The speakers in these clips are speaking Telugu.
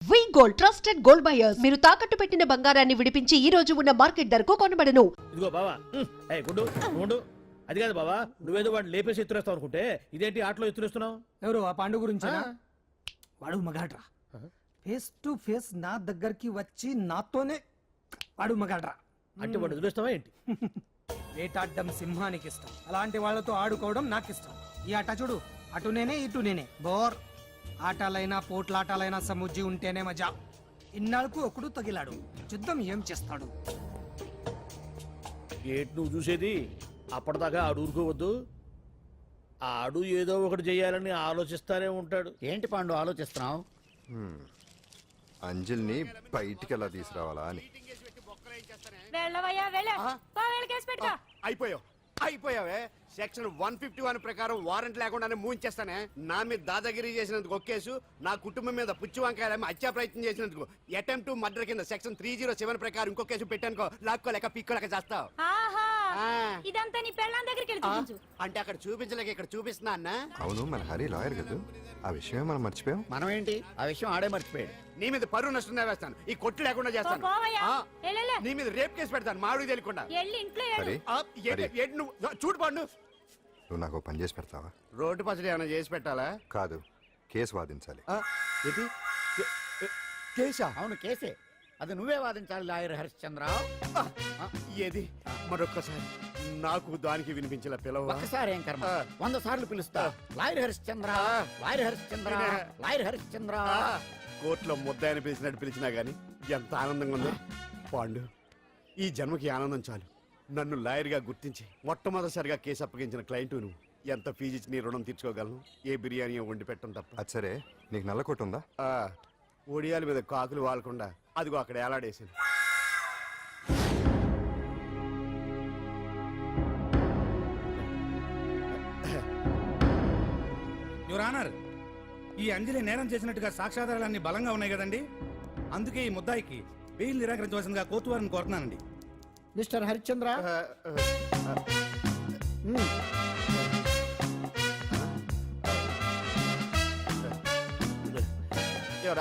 వి గోల్డ్ ట్రస్టెడ్ గోల్డ్ బయర్స్ మీరు తాకట్టు పెట్టిన బంగారాన్ని విడిపించి ఈ రోజు ఉన్న మార్కెట్ ధరకు కొనబడను. ఇదిగో బావా గుడ్డు గుండు అది కాదు బావా, నువ్వేదో వాడిని లేపేసి ఎత్తురేస్తావు అనుకుంటే ఇదేంటి ఆటలో ఎత్తురేస్తున్నావు? ఎవరు ఆ పాండు గురించి? వాడు మగాడ్రా, ఫేస్ టు ఫేస్ నా దగ్గరికి వచ్చి నాతోనే వాడు మగాడ్రా. అంటే వాడు వదిలేస్తావా ఏంటి? వేటాడ్డం సింహానికి ఇష్టం, అలాంటి వాళ్ళతో ఆడుకోవడం నాకు ఇష్టం. ఈ ఆట చూడు, అటు నేనే ఇటు నేనే, బోర్. ఆటలైనా పోట్లాటాలైనా సముజ్జి ఉంటేనే మజా. ఇన్నాళ్ళకు ఒకడు తగిలాడు, యుద్ధం ఏం చేస్తాడు? ఏంటి నువ్వు చూసేది? అప్పటిదాకా ఆడు ఊరుకోవద్దు, ఆడు ఏదో ఒకటి చేయాలని ఆలోచిస్తానే ఉంటాడు. ఏంటి పాండు ఆలోచిస్తున్నావు? అంజలిని బయటికి ఎలా తీసుకురావాలా అని. అయిపోయావే. సెక్షన్ 151 ప్రకారం వారెంట్ లేకుండానే మూయించేస్తానే. నా మీద దాదాగిరి చేసినందుకు ఒక కేసు, నా కుటుంబం మీద పుచ్చి వంకాయలేమో హత్యా ప్రయత్నం చేసినందుకు అటెంప్ట్ టు మర్డర్ కింద సెక్షన్ 307 ప్రకారం ఇంకో కేసు పెట్టానుకో, లాక్కోలేక పిక్కోలేక చేస్తావు. ఇదంతా నీ పెళ్ళాం దగ్గరికి వెళ్ళి చూపించు. అంటే అక్కడ చూపించలేక ఇక్కడ చూపిస్తున్నా అన్న. అవును, మన హరి లాయర్ కదా, ఆ విషయమే మనం మర్చిపోయాం. మనం ఏంటి ఆ విషయం ఆడే మర్చిపోయాడు. నీ మీద పరువు నష్టం వేస్తాను, ఈ కొట్టు లేకుండా చేస్తాను. నీ మీద రేప్ కేసు పెడతాను మాడు తెలియకుండా. హరి, నువ్వు చూడు పండు, నువ్వు నాకు పని చేసి పెడతావా? రోడ్డు పచ్చడి ఏమైనా చేసి పెట్టాలా? కాదు, కేసు వాదించాలి. కేసా? అవును కేసే, అది నువ్వే వాదించాలి లాయర్ హరిశ్చంద్ర. ఏది మరొక్కసారి నాకు దానికి వినిపించిన పిలవ. ఒక్కసారి ఏం కర్మ, 100 సార్లు పిలుస్తా. Lawyer Harishchandra, lawyer Harishchandra, lawyer Harishchandra. కోర్టులో ముద్దాయని పిలిచినట్టు పిలిచినా గానీ ఎంత ఆనందంగా ఉందో పాండు. ఈ జన్మకి ఆనందం చాలు. నన్ను లాయర్గా గుర్తించి మొట్టమొదటిసారిగా కేసు అప్పగించిన క్లయింట్ నువ్వు. ఎంత ఫీజు ఇచ్చి నీ రుణం తీర్చుకోగలను? ఏ బిర్యానీ వండి పెట్టడం తప్ప. అది సరే, నీకు నల్ల కొట్టు ఉందా? ఒడియాల మీద కాకులు వాలకుండా అదిగో అక్కడ ఏలాడేసింది. యువర్ ఆనర్, ఈ అంజలి నేరం చేసినట్టుగా సాక్ష్యాధారాలన్నీ బలంగా ఉన్నాయి కదండి, అందుకే ఈ ముద్దాయికి బెయిల్ నిరాకరించవలసిందిగా కోర్టు వారిని కోరుతున్నానండి. మిస్టర్ హరిశ్చంద్ర,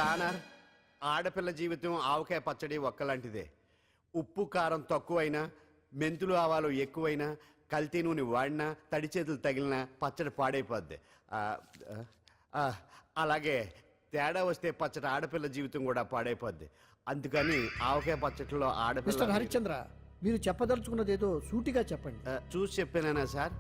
ఆనర్, ఆడపిల్ల జీవితం ఆవకాయ పచ్చడి ఒక్కలాంటిదే. ఉప్పు కారం తక్కువైనా, మెంతులు ఆవాలు ఎక్కువైనా, కల్తీ నూనె వాడినా, తడి చేతులు తగిలినా పచ్చడి పాడైపోద్ది. అలాగే తేడా వస్తే పచ్చడి ఆడపిల్ల జీవితం కూడా పాడైపోద్ది. అందుకని ఆవకాయ పచ్చడిలో ఆడపిల్ల. హరిశ్చంద్ర, మీరు చెప్పదలుచుకున్నది ఏదో సూటిగా చెప్పండి. చూసి చెప్పానా సార్?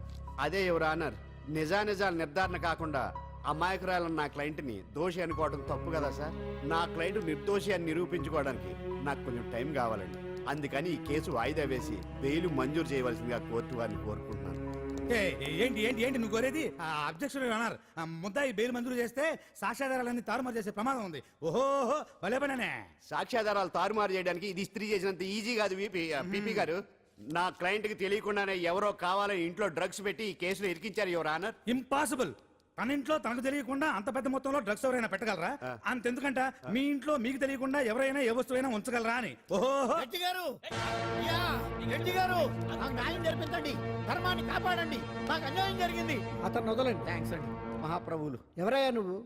అదే యువర్ ఆనర్, నిజానిజాలు నిర్ధారణ కాకుండా అమాయకురాలన్న నా క్లయింట్ని దోషి అనుకోవడం తప్పు కదా సార్? నా క్లయింట్ నిర్దోషి అని నిరూపించుకోవడానికి నాకు కొంచెం టైం కావాలండి. అందుకని ఈ కేసు వాయిదా వేసి బెయిల్ మంజూరు చేయవలసిందిగా కోర్టు వారిని కోరుకుంటున్నాను. ఏంటి ఏంటి ఏంటి నువ్వు కోరేది? అబ్జెక్షన్ యువర్ ఆనర్, ముద్దాయి బెయిల్ మంజూరు చేస్తే సాక్ష్యాధారాలన్నీ తారుమారు చేసే ప్రమాదం ఉంది. ఓహో భలే పనే. సాక్ష్యాధారాలు తారుమారు చేయడానికి ఇది ఇస్త్రీ చేసినంత ఈజీ కాదు పీపీ గారు. నా క్లయింట్ కి తెలియకుండానే ఎవరో కావాలని ఇంట్లో డ్రగ్స్ పెట్టి ఈ కేసులో ఇరికించారు యువర్ ఆనర్. ఇంపాసిబుల్. తన ఇంట్లో తనకు తెలియకుండా అంత పెద్ద మొత్తంలో డ్రగ్స్ ఎవరైనా పెట్టగలరా? అంతెందుకంట మీ ఇంట్లో మీకు తెలియకుండా ఎవరైనా ఏ వస్తువైనా ఉంచగలరా అని. ఓహో న్యాయం జరిపించండి, ధర్మాన్ని కాపాడండి, నాకు అన్యాయం జరిగింది. అతను వదలండి. థ్యాంక్స్ అండి మహాప్రభువులు. ఎవరయ్యా నువ్వు?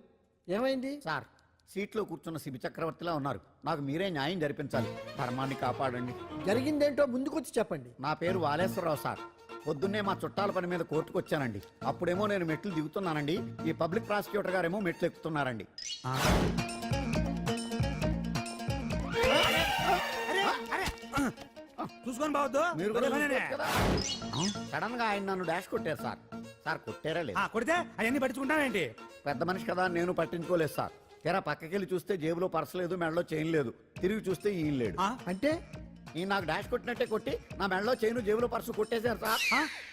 ఏమైంది? సార్, సీట్లో కూర్చున్న శిబి చక్రవర్తిలా ఉన్నారు, నాకు మీరే న్యాయం జరిపించాలి, ధర్మాన్ని కాపాడండి. జరిగిందేంటో ముందుకొచ్చి చెప్పండి. నా పేరు వాలేశ్వరరావు సార్. పొద్దున్నే మా చుట్టాల పని మీద కోర్టుకు వచ్చానండి. అప్పుడేమో నేను మెట్లు దిగుతున్నానండి, ఈ పబ్లిక్ ప్రాసిక్యూటర్ గారేమో మెట్లు ఎక్కుతున్నారండి. చూసుకొని బావద్దు. మీరు సడన్ గా ఆయన నన్ను డాష్ కొట్టారు సార్. సార్ కొట్టారా లేదు? కొడితే అవన్నీ పట్టించుకుంటావేంటి? పెద్ద మనిషి కదా నేను పట్టించుకోలేదు సార్. తెరా పక్కకెళ్ళి చూస్తే జేబులో పర్స్ లేదు, మెడలో చైన్ లేదు. తిరిగి చూస్తే ఈయన లేడు. అంటే ఈ నాకు డాష్ కొట్టినట్టే కొట్టి నా మెడలో చైన్ జేబులో పర్సు కొట్టేశారు సార్.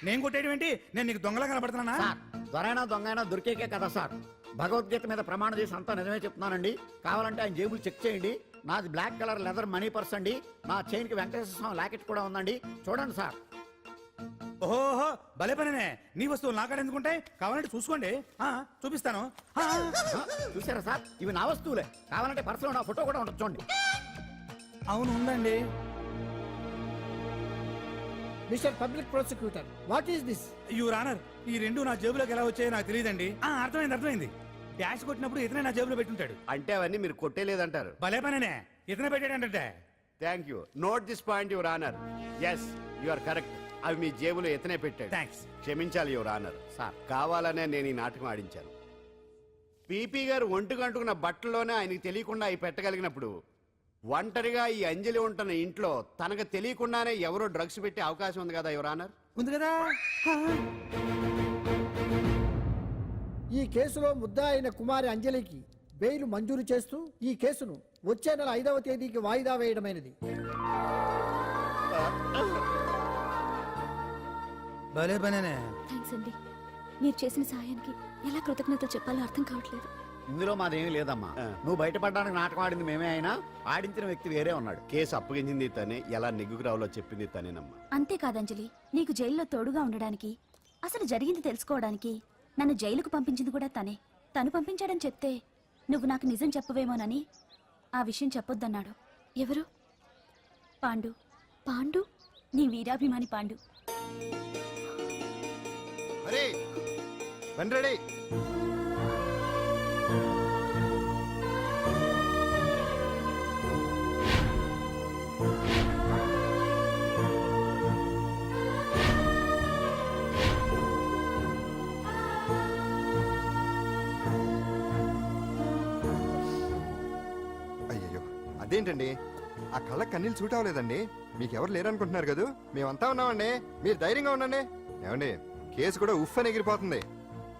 నేను కొట్టేయడం ఏంటి? నేను నీకు దొంగలా కనబడుతున్నా సార్? దొరైనా దొంగైనా దొరికేకే కదా సార్. భగవద్గీత మీద ప్రమాణం చేసి అంతా నిజమే చెప్తున్నానండి. కావాలంటే ఆయన జేబులు చెక్ చేయండి. నాది black colour leather money purse అండి. నా చైన్ కి వెంకటేశ్వర స్వామి లాకెట్ కూడా ఉందండి, చూడండి సార్. ఓహో భలే పనే. నీ వస్తువులు నాకాడ ఎందుకుంటాయి? కావాలంటే చూసుకోండి, చూపిస్తాను. చూసారా సార్, ఇవి నా వస్తువులే. కావాలంటే పర్సులో నా ఫోటో కూడా ఉండదు, చూడండి. అవును ఉందండి. Mister public prosecutor, what is this? Your honour, ఈ రెండు నా జేబులోకి ఎలా వచ్చాయో నాకు తెలియదండి. అర్థమైంది. డాష్ కొట్టినప్పుడు ఇతనే నా జేబులో పెట్టుంటాడు. అంటే అవన్నీ మీరు కొట్టేలేదంటారు. భలే పనేనే, ఇతనే పెట్టాడంటే. Thank you. Note this point your honour. Yes you are correct. అవి మీ జేబులో ఎత్తనే పెట్టాడు. థ్యాంక్స్. క్షమించాలి యువర్ ఆనర్. సార్ కావాలనే నేను ఈ నాటకం ఆడించాను. పీపీ గారు ఒంటికి అంటుకున్న బట్టల్లోనే ఆయనకి తెలియకుండా అవి పెట్టగలిగినప్పుడు ఒంటరిగా ఈ అంజలి ఉంటున్న ఇంట్లో తనకు తెలియకుండానే ఎవరో డ్రగ్స్ పెట్టే అవకాశం ఉంది కదా యువర్ ఆనర్. ఉంది కదా. ఈ కేసులో ముద్దా అయిన కుమారి అంజలికి బెయిల్ మంజూరు చేస్తూ ఈ కేసును వచ్చే నెల 5వ తేదీకి వాయిదా వేయడమైనది. భలే పనేనే. థ్యాంక్స్ అండి. మీరు చేసిన సహాయానికి ఎలా కృతజ్ఞతలు చెప్పాలో అర్థం కావట్లేదు. ఇందులో మాదేమీ లేదమ్మా. నువ్వు బయటపడడానికి నాటకం ఆడింది మేమే అయినా ఆడించిన వ్యక్తి వేరే ఉన్నాడు. కేసు అప్పగించింది తనే, ఎలా నెగ్గుకు రావాలో చెప్పింది తనేనమ్మా. అంతేకాదంజలి, నీకు జైల్లో తోడుగా ఉండడానికి, అసలు జరిగింది తెలుసుకోవడానికి నన్ను జైలుకు పంపించింది కూడా తనే. తను పంపించాడని చెప్తే నువ్వు నాకు నిజం చెప్పవేమోనని ఆ విషయం చెప్పొద్దన్నాడు. ఎవరు? పాండు. పాండు, నీ వీరాభిమాని పాండు. అరే బండి రెడీ. అయ్యయ్యో అదేంటండి, ఆ కళ్ళ కన్నీళ్ళు సూట్ అవ్వలేదండి. మీకెవరు లేరనుకుంటున్నారు కదా, మేమంతా ఉన్నామండి. మీరు ధైర్యంగా ఉండండి. ఏమండి, కేసు కూడా ఉఫ్ అని ఎగిరిపోతుంది.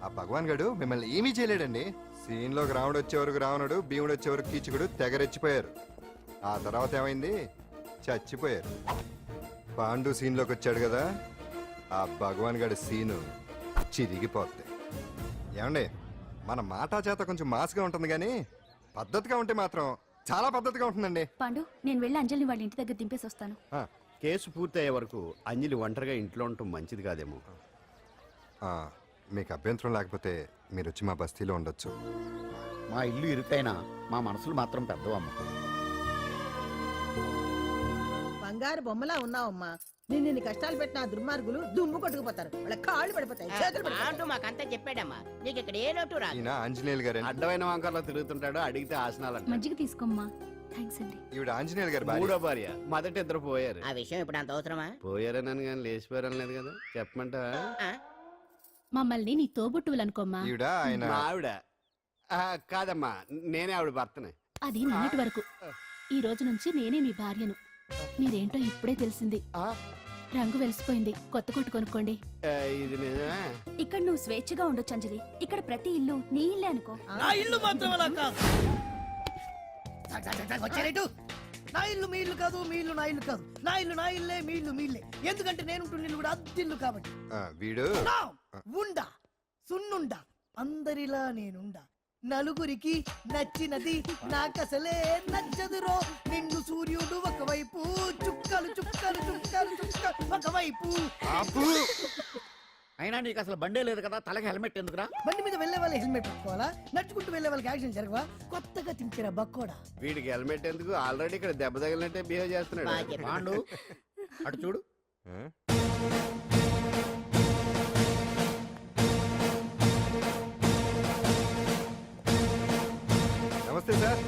ఆ భగవాన్ గడు మిమ్మల్ని ఏమీ చేయలేడండి. సీన్లోకి రావణుడు వచ్చే వరకు రావణుడు, భీముడు వచ్చే వరకు కీచుకుడు తెగరెచ్చిపోయారు. ఆ తర్వాత ఏమైంది, చచ్చిపోయారు. పాండు సీన్లోకి వచ్చాడు కదా, ఆ భగవాన్ గడి సీను చిరిగిపోద్ది. ఏమండి, మన మాటా చేత కొంచెం మాస్గా ఉంటుంది కానీ పద్ధతిగా ఉంటే మాత్రం చాలా పద్ధతిగా ఉంటుందండి. పాండు, నేను వెళ్ళి అంజలిని వాళ్ళ ఇంటి దగ్గర దింపేసి వస్తాను. ఆ, కేసు పూర్తయ్యే వరకు అంజలి ఒంటరిగా ఇంట్లో ఉండటం మంచిది కాదేమో. ఆ, మీకు అభ్యంతరం లేకపోతే మీరు వచ్చి మా బస్తీలో ఉండొచ్చు. మా ఇల్లు ఇరుకైనా మా మనసులు మాత్రం పెద్దవమ్మ. బంగారు బొమ్మలా ఉన్నావమ్మా. నిన్ను కష్టాలు పెట్టిన ఆ దుర్మార్గులు దుమ్ము కొట్టుకుపోతారు. వాళ్ళ కాళ్ళు పడిపోతాయి, చేతులు పడిపోతాయి. మాకంతా చెప్పాడమ్మా, నీకు ఇక్కడ ఏ లోటు రాదు. ఈయన ఆంజనేయులు గారు. అడ్డమైన వంకర్లో తిరుగుతుంటాడు, అడిగితే ఆసనాలంట. మజ్జిగ తీసుకోమ్మా. థ్యాంక్స్ అండి. ఈవిడ ఆంజనేయులు గారు భార్య. మూడో భార్య. మొదట ఇద్దరు పోయారు. ఆ విషయం ఇప్పుడు అంత అవసరమా? పోయారనని కానీ లేచిపోయారని లేదు కదా. చెప్పమంటా? ఆ? మమ్మల్ని నీ తోబుట్టువులనుకోమ్మా. ఈవిడ ఆయన. మా ఆవిడ. కాదమ్మా, నేనే ఆవిడ భర్తనే. అది నిన్నటి వరకు. ఈ రోజు నుంచి నేనే మీ భార్యను. మీరేంటో ఇప్పుడే తెలిసింది. రంగు వెలిసిపోయింది, కొత్త కొట్టు కొనుక్కోండి. ఇది నిజమే. ఇక్కడ నువ్వు స్వేచ్ఛగా ఉండొచ్చు అంజలి. ఇక్కడ ప్రతి ఇల్లు నీ ఇల్లే అనుకో. నా ఇల్లు మాత్రం అలా కాదు. వచ్చారేటు? నా ఇల్లు మీ ఇల్లు కాదు, మీ ఇల్లు నా ఇల్లు కాదు. నా ఇల్లు నా ఇల్లే, మీ ఇల్లు మీ ఇల్లే. ఎందుకంటే నేను ఉంటున్న ఇల్లు కూడా అద్దిల్లు కాబట్టి. వీడు ఉండా సున్నుండా అందరిలా నేనుండా. నలుగురికి నచ్చినది నాకసలే నచ్చదురో. నిన్ను సూర్యుడు ఒకవైపు, చుక్కలు చుక్కలు చుక్కలు చుక్కలు ఒకవైపు. అయినా నీకు అసలు బండే లేదు కదా, తలకి హెల్మెట్ ఎందుకురా? బండి మీద వెళ్లే వాళ్ళు హెల్మెట్ పెట్టుకోవాలా? నడుచుకుంటూ వెళ్లే వాళ్ళకి యాక్షన్ జరగవా? కొత్తగా తింటారా బక్కోడా? వీడికి హెల్మెట్ ఎందుకు? ఆల్రెడీ ఇక్కడ దెబ్బ తగిలినట్టే బిహేవ్ చేస్తున్నాడు. పాండు అటు చూడు. ఆ? నమస్తే సార్.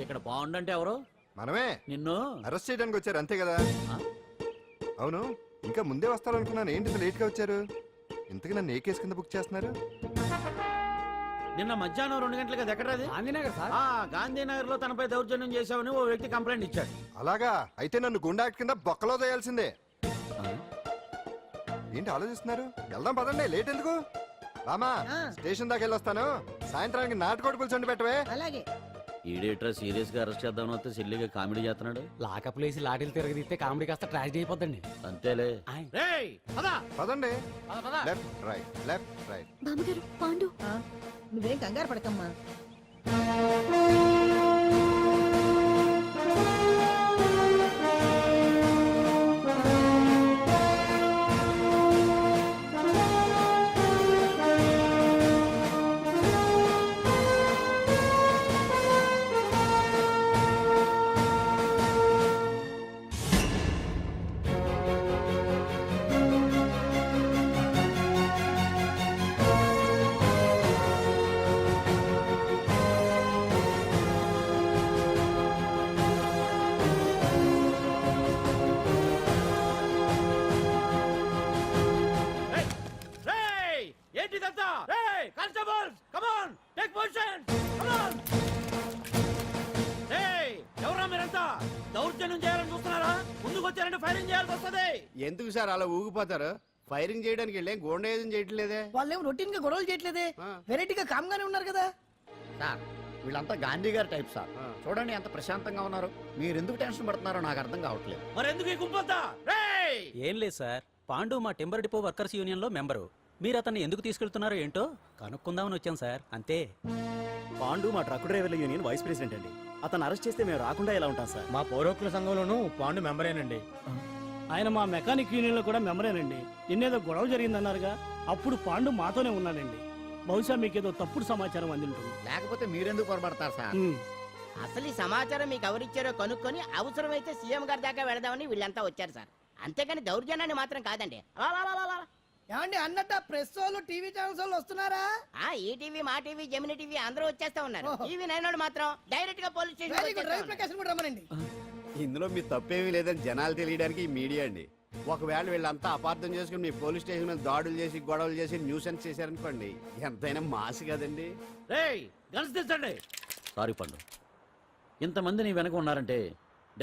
ఇక్కడ బాగుండంటే ఎవరు? మనమే. నిన్ను అరెస్ట్ చేయడానికి వచ్చారు అంతే కదా? అవును, ఇంకా ముందే వస్తారనుకున్నాను. ఏంటి లేట్ గా వచ్చారు? ఇంతకు నన్ను ఏ కేసు కింద బుక్ చేస్తున్నారు? నిన్న మధ్యాహ్నం 2 గంటలకు ఎక్కడది? గాంధీనగర్ లో తనపై దౌర్జన్యం చేశామని ఓ వ్యక్తి కంప్లైంట్ ఇచ్చాడు. అలాగా? అయితే నన్ను గుండా యాక్ట్ కింద బొక్కలో చేయాల్సిందే. ఏంటి ఆలోచిస్తున్నారు? వెళ్దాం పదండి, లేట్ ఎందుకు? రామా, స్టేషన్ దాకా వెళ్ళొస్తాను. సాయంత్రానికి నాటుకోడి పులుసు పెట్టవే. అలాగే. ఈడేట్రా సీరియస్ గా అరెస్ట్ చేద్దాం వస్తే సిల్లిగా కామెడీ చేస్తున్నాడు. లాకప్ లేసి లాఠీలు తిరగదీస్తే కామెడీ కాస్త ట్రాజడీ అయిపోద్దండి. అంతేలే. పదండి. Left right, left right. బామ్మగారు, పాండు. నువ్వేం కంగారు పడకమ్మా. ముందుకు వచ్చారంటే ఫైరింగ్ చేయాల్సి వస్తుంది. ఎందుకు సార్ అలా ఊగిపోతారు? ఫైరింగ్ చేయడానికి వెళ్ళే గోండేజం చేయట్లేదే. వాళ్ళేం రొటీన్ గా గొడవలు చేయట్లేదే, ఆ. వెరైటీగా కామ్గానే ఉన్నారు కదా. సార్ వీళ్ళంతా గాంధీ గారి టైప్ సార్. ఆ. చూడండి ఎంత ప్రశాంతంగా ఉన్నారు. మీరు ఎందుకు టెన్షన్ పడుతున్నారో నాకు అర్థం కావట్లేదు. మరి ఎందుకు ఈ గుంపంతా? రేయ్! ఏం లేదు సార్, పాండు మా టింబర్ డిపో వర్కర్స్ యూనియన్ లో మెంబరు. మీరు అతన్ని ఎందుకు తీసుకెళ్తున్నారో ఏంటో కనుక్కుందామని వచ్చాం సార్, అంతే. పాండు మా ట్రక్ డ్రైవర్ల యూనియన్ వైస్ ప్రెసిడెంట్ అండి. అతను అరెస్ట్ చేస్తే మేము రాకుండా ఎలా ఉంటాం సార్? మా పౌరోక్తుల సంఘంలోనూ పాండు మెంబరేనండి. ఆయన మా మెకానిక్ యూనియన్ లో కూడా మెంబరేనండి. నిన్నేదో గొడవ జరిగిందన్నారుగా, అప్పుడు పాండు మాతోనే ఉన్నాడండి. బహుశా మీకేదో తప్పుడు సమాచారం అందింటుంది. లేకపోతే మీరెందుకు పొరపడతారు సార్? అసలు ఈ సమాచారం మీకు ఎవరిచ్చారో కనుక్కొని అవసరమైతే సీఎం గారి దాకా వెళదామని వీళ్ళంతా వచ్చారు సార్. అంతేకాని దౌర్జన్యాన్ని మాత్రం కాదండి. ఏమండి అన్నట్టు ప్రెస్ వాళ్ళు టీవీ ఛానల్స్ వాళ్ళు వస్తున్నారా? ఈ టీవీ, మా టీవీ, జమిని టీవీ అందరూ వచ్చేస్తా ఉన్నారు. టీవీ నైన్ మాత్రం డైరెక్ట్ గా పోలీస్ స్టేషన్ ప్రకాశం కూడా రమ్మనండి. ఇందులో మీ తప్పేమీ లేదని జనాలు తెలియడానికి ఈ మీడియా అండి. ఒకవేళ వీళ్ళంతా అపార్థం చేసుకుని మీ పోలీస్ స్టేషన్ మీద దాడులు చేసి గొడవలు చేసి న్యూసెన్స్ చేశారనుకోండి, ఎంతైనా మాసి కదండి. రేయ్ గన్స్ తెచ్చండి. సారీ పండు, ఇంతమంది నీ వెనక ఉన్నారంటే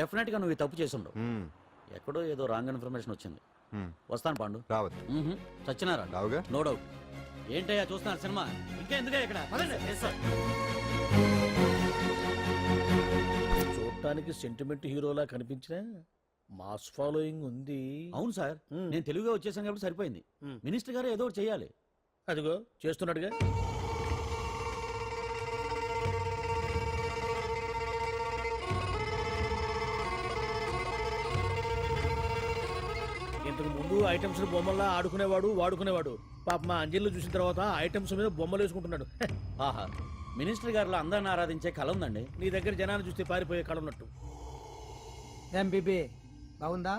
డెఫినెట్ గా నువ్వు ఈ తప్పు చేసుండవు. ఎక్కడో ఏదో రాంగ్ ఇన్ఫర్మేషన్ వచ్చింది. వస్తాను పాండు. రావద్దు. సత్యనారాయణ రావుగా. No doubt. ఏంటయ్యా చూస్తున్నారు సినిమా? ఇంకా ఎందుకే ఇక్కడ? పదండి. చూడటానికి సెంటిమెంట్ హీరోలా కనిపించిన మాస్ ఫాలోయింగ్ ఉంది. అవును సార్, నేను తెలుగుగా వచ్చేసాను కాబట్టి సరిపోయింది. మినిస్టర్ గారు ఏదో ఒకటి చేయాలి. అదిగో చేస్తున్నాడుగా. ఇంతకు ముందు ఐటమ్స్ బొమ్మల్లా ఆడుకునేవాడు, వాడుకునేవాడు. పాప మా అంజలిలో చూసిన తర్వాత ఐటమ్స్ మీద బొమ్మలు వేసుకుంటున్నాడు. ఆహా, మినిస్టర్ గారిలో అందరిని ఆరాధించే కళ ఉందండి. నీ దగ్గర జనాన్ని చూస్తే పారిపోయే కళ ఉన్నట్టు. ఎంపీపీ బాగుందా?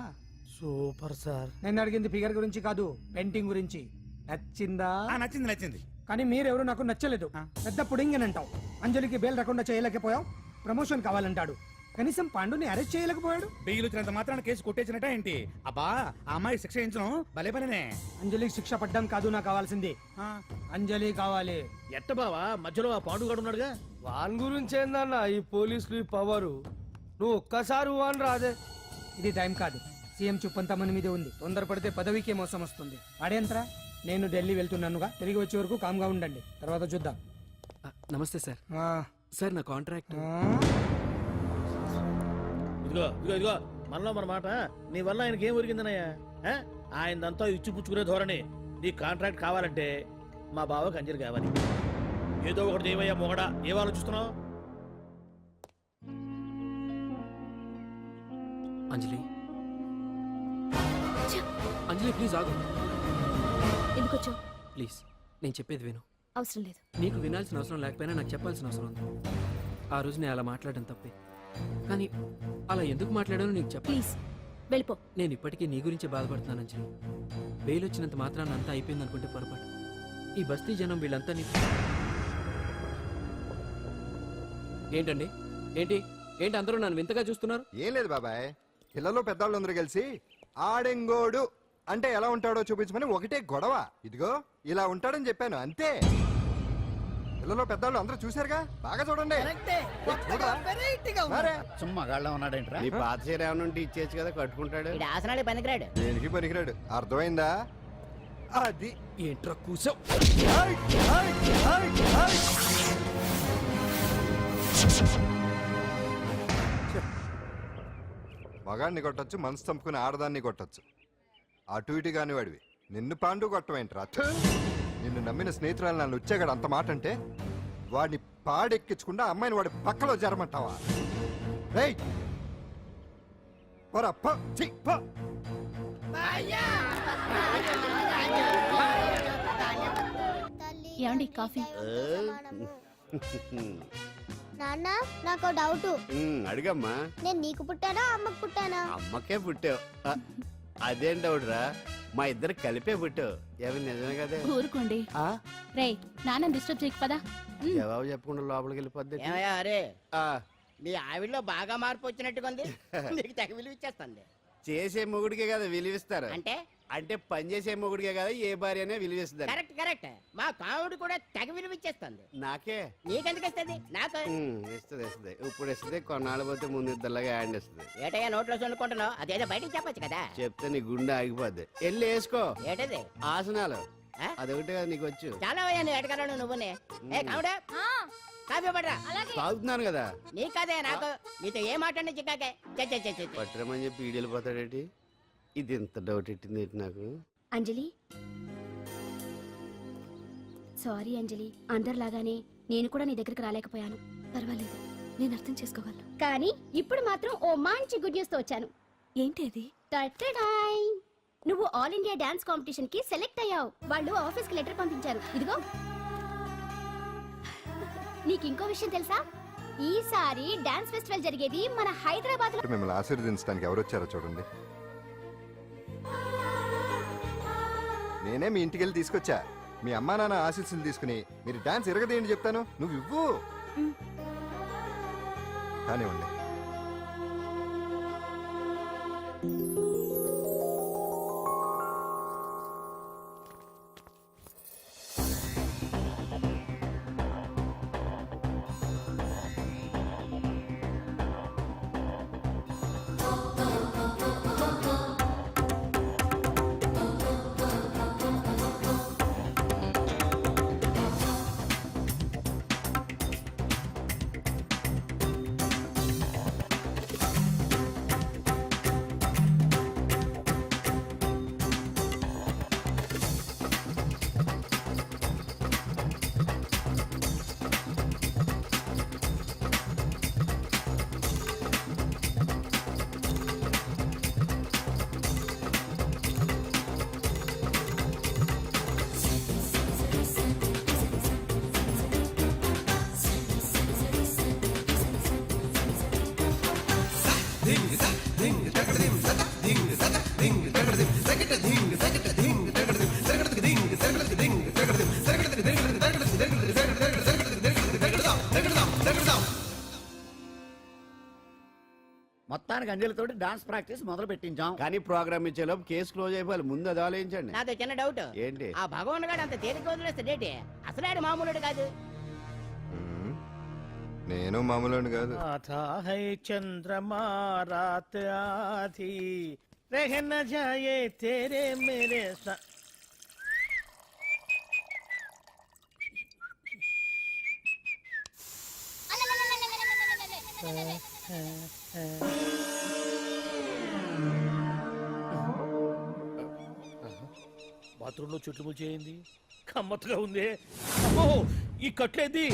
Super sir. నేను అడిగింది ఫిగర్ గురించి కాదు, పెయింటింగ్ గురించి. నచ్చిందా? నచ్చింది నచ్చింది. కానీ మీరెవరు నాకు నచ్చలేదు. పెద్ద పుడింగ్ అని అంటావు. అంజలికి బెయిల్ రాకుండా చేయలేకపోయావు. ప్రమోషన్ కావాలంటాడు. కనీసం పాండుని అరెస్ట్ చేయలేకపోయాడు. బెయిల్ వచ్చినంత మాత్రాన కేసు కొట్టేసినట్ట ఏంటి? అబ్బా, ఆ అమ్మాయి శిక్ష వేయించడం భలే పనినే. అంజలికి శిక్ష పడ్డం కాదు నాకు కావాల్సింది. అంజలి కావాలి. ఎట్ట బావా మధ్యలో ఆ పాండుగాడు ఉన్నాడుగా. వాన్ గురించి ఏందన్న ఈ పోలీసులు ఈ పవరు? నువ్వు ఒక్కసారి వాన్ రాదే. ఇది టైం కాదు. సీఎం చూపంతా మన మీదే ఉంది. తొందరపడితే పదవికే మోసం వస్తుంది. అడేంతరా, నేను ఢిల్లీ వెళ్తున్నానుగా. తిరిగి వచ్చే వరకు కామ్గా ఉండండి, తర్వాత చూద్దాం. నమస్తే సార్. సార్ నా కాంట్రాక్ట్. ఇదిగో ఇదిగో ఇదిగో మనలో మన మాట. నీ వల్ల ఆయనకి ఏం ఒరిగిందనయ్యా? ఆయనదంతా ఇచ్చిపుచ్చుకునే ధోరణి. నీ కాంట్రాక్ట్ కావాలంటే మా బావకి అంజలి కావాలి. ఏదో ఒకటి దేవయ్యా మొగడా, ఏం ఆలోచిస్తున్నావు? అంజలి, అంజలి ప్లీజ్ ఆగు. ఎందుకొచ్చో ప్లీజ్ నేను చెప్పేది విను. అవసరం లేదు. నీకు వినాల్సిన అవసరం లేకపోయినా నాకు చెప్పాల్సిన అవసరం ఉంది. ఆ రోజు నేను అలా మాట్లాడడం తప్పే, కానీ అలా ఎందుకు మాట్లాడానో నీకు చెప్ప. ప్లీజ్ వెళ్ళిపో. నేను ఇప్పటికీ నీ గురించి బాధపడుతున్నాను అంజలి. బెయిల్ వచ్చినంత మాత్రాన అంతా అయిపోయింది అనుకుంటే పొరపాటు. ఈ బస్తీ జనం వీళ్ళంతా నీ... ఏంటండి ఏంటి ఏంటి అందరూ నన్ను వింతగా చూస్తున్నారు? ఏం లేదు బాబాయ్, పిల్లలు పెద్దవాళ్ళందరూ కలిసి ఆడెంగోడు అంటే ఎలా ఉంటాడో చూపించమని ఒకటే గొడవ. ఇదిగో ఇలా ఉంటాడని చెప్పాను అంతే. పిల్లలు పెద్దవాళ్ళు అందరూ చూశారుగా, బాగా చూడండి. మరే. సుమ్మగాళ్ళ ఉన్నాడేంట్రా? నీ పాత చీర ఏమైనా ఉంటే ఇచ్చేచ్చు కదా, కట్టుకుంటాడు. ఇది ఆసనాలే పనికిరాడు. దేనికి పనికిరాడు, అర్థమైందా? అది ఏంట్రా కూసావ్? మగాడిని కొట్టచ్చు, మనసు చంపుకుని ఆడదాన్ని కొట్టచ్చు. అటు ఇటు కాని వాడివి నిన్ను పాండు కొట్టమేంట్రా? నిన్ను నమ్మిన స్నేహితురాలు నన్ను వచ్చాగాడు అంత మాట అంటే వాడిని పాడెక్కించకుండా అమ్మాయిని వాడి పక్కలో జరమంటావా? రేయ్ పోరా, పో, ఛీ, పో. ఏమండి కాఫీ? నాన్న నాకు డౌట్. అడిగమ్మా. నేను నీకు పుట్టానా అమ్మకు పుట్టానా? అమ్మకే పుట్టావు. అదేం డౌట్ రా, మా ఇద్దరు కలిపే పుట్టావు. ఏమి నిజమే కదే? ఊరుకోండి. రే నాన్న డిస్టర్బ్ చేయకు పదా. జవాబు చెప్పకుండా లోపలికి వెళ్ళిపోద్ది. ఏమయ్యా అరే, నీ ఆవిడలో బాగా మార్పు వచ్చినట్టుగా ఉంది. నీకు తెగ విలువ ఇచ్చేస్తుంది. చేసే మొగుడికే కదా విలువిస్తారు. అంటే అంటే పనిచేసే మొగుడికే కదా ఏ భార్య అనే విలువేస్తుంది కరెక్ట్ కరెక్ట్ మా కావుడు కూడా తెగ విలువిచ్చేస్తుంది. నాకే నీకెందుకు ఇస్తుంది? నాకు ఇస్తుంది ఇప్పుడు ఇస్తుంది కొన్నాళ్ళు పోతే ముందు ఇద్దరులాగా హ్యాండ్ ఇస్తుంది. ఏటయ్యా నోట్లో చల్లుకుంటున్నావు? అదేదో బయటికి చెప్పొచ్చు కదా. చెప్తే నీ గుండె ఆగిపోద్ది. వెళ్ళి వేసుకో ఏటది? ఆసనాలు. ఆ? అదొకటి కదా నీకు వచ్చు. చాలా అయ్యా నువ్వు ఎడగలను నువ్వునే. ఏ కావుడా కాఫీ పడరా. తాగుతున్నాను కదా. నీ కదే నాకు నీతో ఏ మాట్లాడి చిక్కాకే. పట్టరమని చెప్పి ఈడు వెళ్ళిపోతాడేటి. ఇది ఎంత డౌట్ ఎట్టింది ఏంటి నాకు. అంజలి సారీ అంజలి, అందరిలాగానే నేను కూడా నీ దగ్గరికి రాలేకపోయాను. పర్వాలేదు, నేను అర్థం చేసుకోగలను. కానీ ఇప్పుడు మాత్రం ఓ మంచి గుడ్ న్యూస్ తో వచ్చాను. ఏంటి అది? నువ్వు ఆల్ ఇండియా డాన్స్ కాంపిటీషన్ కి సెలెక్ట్ అయ్యావు. వాళ్ళు ఆఫీస్ కి లెటర్ పంపించారు. ఇదిగో. నీకు ఇంకో విషయం తెలుసా? ఈసారి డాన్స్ ఫెస్టివల్ జరిగేది మన హైదరాబాద్ లో. మిమ్మల్ని ఆశీర్వదించడానికి ఎవరు వచ్చారో చూడండి. నేనే మీ ఇంటికి వెళ్ళి తీసుకొచ్చా. మీ అమ్మా నాన్న ఆశీస్సులు తీసుకుని మీరు డాన్స్ ఎరగదేంటి చెప్తాను. నువ్వు ఇవ్వు. కానివ్వండి. మొత్తానికి అంజలితోటి డాన్స్ ప్రాక్టీస్ మొదలు పెట్టించాం. కానీ ప్రోగ్రామ్ ఇచ్చేలోపు కేసు క్లోజ్ అయిపోవాలి. ముందు అది ఆలోచించండి. నాతో చిన్న డౌట్. ఏంటి? ఆ భగవాన్ గారు అంత తేలిక వదిలేస్తాడేటి? అసలు ఆడు మామూలుడు కాదు. నేను మామూలు కాదు. आता है चंद्रमा रात आधी रह न जाए तेरे मेरे साथ. బాత్రూంలో చుట్టుములు చేయింది. కమ్మత్తుగా ఉంది. అమ్మో ఈ కట్లేది.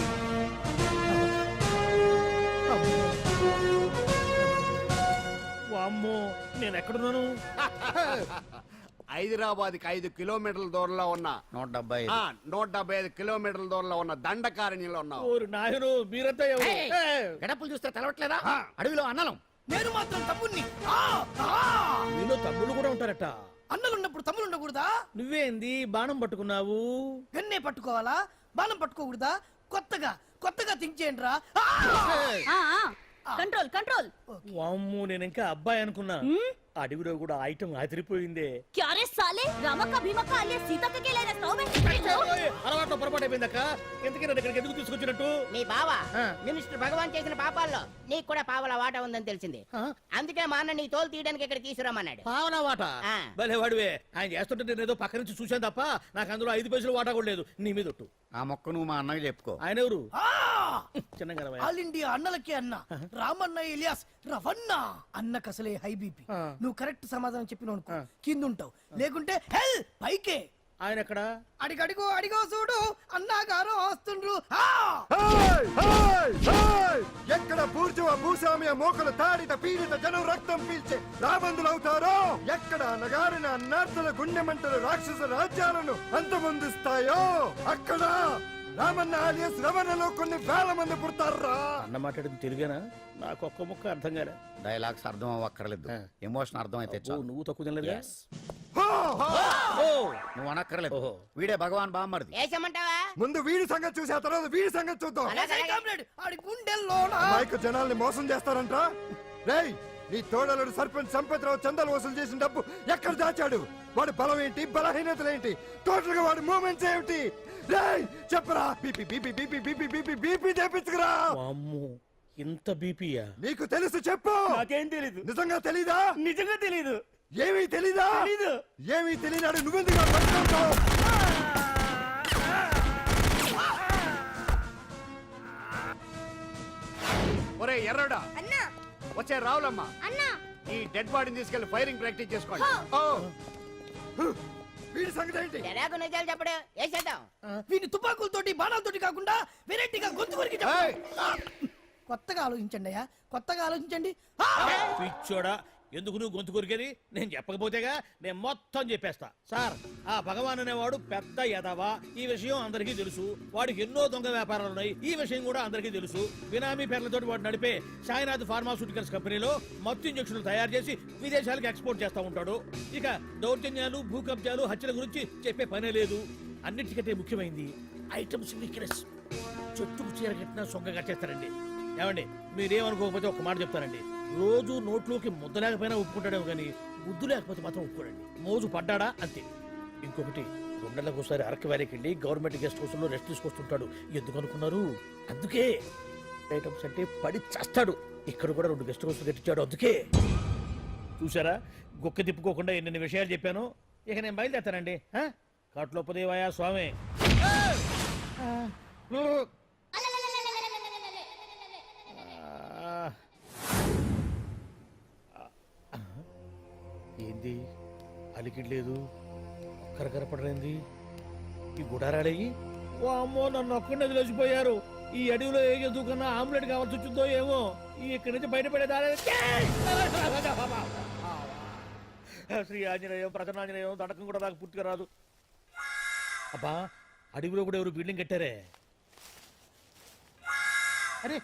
వామ్మో నేను ఎక్కడున్నాను? హైదరాబాద్ కి 5 కిలోమీటర్ల దూరంలో ఉన్న 175 కిలోమీటర్ల దూరంలో ఉన్న దండకారణ్యంలో ఉన్నావు. ఓరి నాయను మీరంతా ఎవరు? గడపలు చూస్తే తెలవట్లేదా? అడవిలో అన్నలం. నేను మాత్రం తమ్ముణ్ణి. మీలో తమ్ముళ్ళు కూడా ఉంటారట. అన్నలున్నప్పుడు తమ్ముడు ఉండకూడదా? నువ్వేంది బాణం పట్టుకున్నావు? గన్నే పట్టుకోవాలా? బాణం పట్టుకోకూడదా? కొత్తగా థింక్ చేయండి రా. Control control. వామ్మో నేను ఇంకా అబ్బాయి అనుకున్నా. అడవిలో కూడా ఐటమ్ అదిరిపోయిందే. క్యారే సాలే రామక్క భీమక్క అలియా సీతక్క के लेना स्टोव అలవాట్లో పొరపాటు అయిపోయిందక్క. ఎందుకని ఇక్కడికి ఎందుకు తీసుకొచ్చినట్టు? నీ బావ మినిస్టర్ భగవాన్ చేసిన పాపాల్లో నీకు కూడా పావల వాటా ఉందని తెలిసింది. అందుకే మా అన్న నీ తోలు తీయడానికి ఇక్కడ తీసుకురామన్నాడు. పావనా వాటా? భలే వాడివే. ఆయన చేస్తుంటే నేను ఏదో పక్క నుంచి చూశాను తప్ప నాకు అందులో 5 పైసలు వాటా కూడా లేదు. నీ మీద ఒట్టు. ఆ మొక్క నువ్వు మా అన్నకి చెప్పుకో. ఆయన ఎవరు? చిన్నగా ఆల్ ఇండియా అన్నలకి అన్న రామన్న ఇలియాస్ రవన్న. అన్నకు అసలే హై బీపీ. నువ్వు కరెక్ట్ సమాధానం చెప్పిన కింద ఉంటావు, లేకుంటే హెల్ పైకే. ఆయన ఎక్కడ? అడిగో చూడు అన్నగారు వస్తుండ్రు. ఎక్కడ బూర్జువ భూస్వామ్య మోకలు తాడిత పీడిత జనం రక్తం పీల్చే రాబందులవుతారో, ఎక్కడ నగారిన అన్నార్థుల గుండె మంటలు రాక్షస రాజ్యాలను అంతమొందిస్తాయో, అక్కడ రామన్న ఆలియస్ రవణలో కొన్ని వేల మంది పుడతారా. అన్న మాట్లాడింది తెలుగేనా? నాకు ఒక్క ముక్క అర్థం కాలే. డైలాగ్స్ అర్థం అవ్వక్కర్లేదు, ఎమోషన్ అర్థం అయితే చాలు. నువ్వు తక్కువ తినలేదు. నువ్వు అనక్కర్లేదు. వీడే భగవాన్ బామ్మర్ది. వేసమంటావా? ముందు వీడి సంగతి చూసి ఆ తర్వాత వీడి సంగతి చూద్దాం. గుండెల్లో మైక్ జనాల్ని మోసం చేస్తారంట. రేయ్ నీ తోడలుడు సర్పంచ్ సంపత్రావు చందాలు వసూలు చేసిన డబ్బు ఎక్కడ దాచాడు? వాడి బలం ఏంటి, బలహీనతలు ఏంటి, టోటల్ గా వాడి మూమెంట్స్ ఏమిటి? రేయ్ చెప్పరా. BP BP BP BP BP BP తెప్పించుకురా. అమ్మో ఇంత బీపీయా? నీకు తెలుసు చెప్పు. నాకేం తెలీదు. నిజంగా తెలీదా? నిజంగా తెలీదు. ఏమీ తెలీదా? తెలీదు. ఏమీ తెలియనాడు నువ్వెందుకు పట్టుకుంటావు? ఒరే ఎర్రడా, అన్నా వచ్చే రావులమ్మ, అన్నా ఈ డెడ్ బాడీని తీసుకెళ్లి ఫైరింగ్ ప్రాక్టీస్ చేసుకోండి. ఓ వీడి సంగతి ఏంటి? తెరాకు నిజాలు చెప్పడు వేసేద్దాం. వీని తుపాకులతోటి బాణాలతోటి కాకుండా వెరైటీగా గొంతు వరకు ఏయ్! కొత్తగా ఆలోచించండి అయ్యా, కొత్తగా ఆలోచించండి. పిచ్చోడా, ఎందుకు నువ్వు గొంతు కొరికేది? నేను చెప్పకపోతేగా నేను మొత్తం చెప్పేస్తా. సార్, ఆ భగవాన్ అనేవాడు పెద్ద యదవా, ఈ విషయం అందరికీ తెలుసు. వాడికి ఎన్నో దొంగ వ్యాపారాలు ఉన్నాయి, ఈ విషయం కూడా అందరికీ తెలుసు. బినామీ పేర్లతో వాడు నడిపే సాయినాథ్ ఫార్మాస్యూటికల్స్ కంపెనీలో మత్తు ఇంజక్షన్లు తయారు చేసి విదేశాలకు ఎక్స్పోర్ట్ చేస్తా ఉంటాడు. ఇక దౌర్జన్యాలు, భూ కబ్జాలు, హత్యల గురించి చెప్పే పనే లేదు. అన్నిటికంటే ముఖ్యమైనది ఐటమ్స్ వీక్నెస్. చెట్టుకు చీర కట్టినా సొంగగా చేస్తారండి. ఏమండి, మీరేమనుకోకపోతే ఒక మాట చెప్తారండి. రోజు నోట్లోకి ముద్ద లేకపోయినా ఒప్పుకుంటాడేమో కానీ ముద్దు లేకపోతే మాత్రం ఒప్పుకోడండి. మోజు పడ్డాడా అంతే. ఇంకొకటి, 2 నెలలకు ఒకసారి అరకు వ్యాలీకి వెళ్ళి గవర్నమెంట్ గెస్ట్ హౌస్ లో రెస్ట్ తీసుకొస్తుంటాడు. ఎందుకు అనుకున్నారు? అందుకే. ఐటమ్స్ అంటే పడి చేస్తాడు. ఇక్కడ కూడా 2 గెస్ట్ హౌస్ కట్టించాడు. అందుకే. చూసారా, గుక్క తిప్పుకోకుండా ఎన్ని విషయాలు చెప్పాను. ఇక నేను బయలుదేరుతానండి. కాట్లోపదేవాయ స్వామి. ఏంది అలికిడ్లేదు, కరకరపడలేంది ఈ గుడారాడయ్యి? ఓ అమ్మో, నన్ను ఒక్కడిని వదిలేసిపోయారు. ఈ అడవిలో ఏ జంతువుకన్నా ఆమ్లెట్ కావాల్సి వచ్చిందో ఏమో. ఇక్కడి నుంచి బయటపడేదారే. శ్రీ ఆంజనేయం, ప్రసన్నాంజనేయం, దడకం కూడా నాకు పూర్తిగా రాదు. అబ్బా, అడవిలో కూడా ఎవరు బిల్డింగ్ కట్టారే? అరే,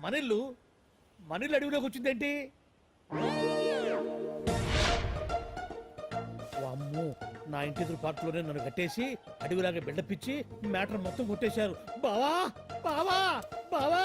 మనిల్లు అడవిలోకి వచ్చిందేంటి? అమ్మో, నా ఇంటి ఎదురు పార్కులోనే నన్ను కట్టేసి అడవిలాగా బిల్డప్ ఇచ్చి మ్యాటర్ మొత్తం కొట్టేశారు. బావా బావా బావా.